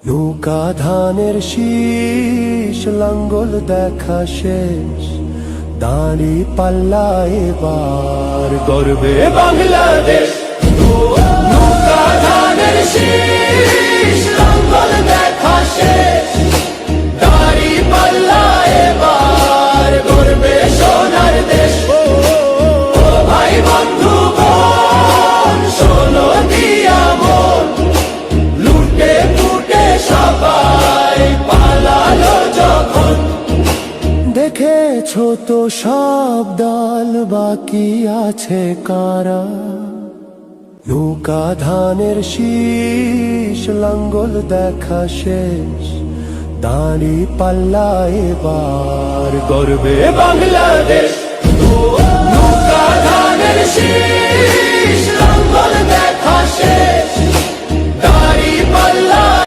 নৌকা ধানের শীষ, লাঙ্গল দেখা শেষ, দাঁড়ি পাল্লা এবার গর্বে বাংলাদেশ। নৌকা ধানের শীষ, লাঙ্গল দেখা শেষ, দাঁড়ি পাল্লা এবার গর্বে সোনার দেশ। ও ভাই বন্ধু বোন, শোনো দিয়া মন, লুটে পুটে সবাই পালালো যখন। দেখেছো তো সব দল, বাকি আছে কারা? নৌকা ধানের শীষ, লাঙ্গল দেখা শেষ, দাঁড়ি পাল্লা এবার গর্বে বাংলাদেশ। নৌকা ধানের শীষ, লাঙ্গল দেখা শেষ,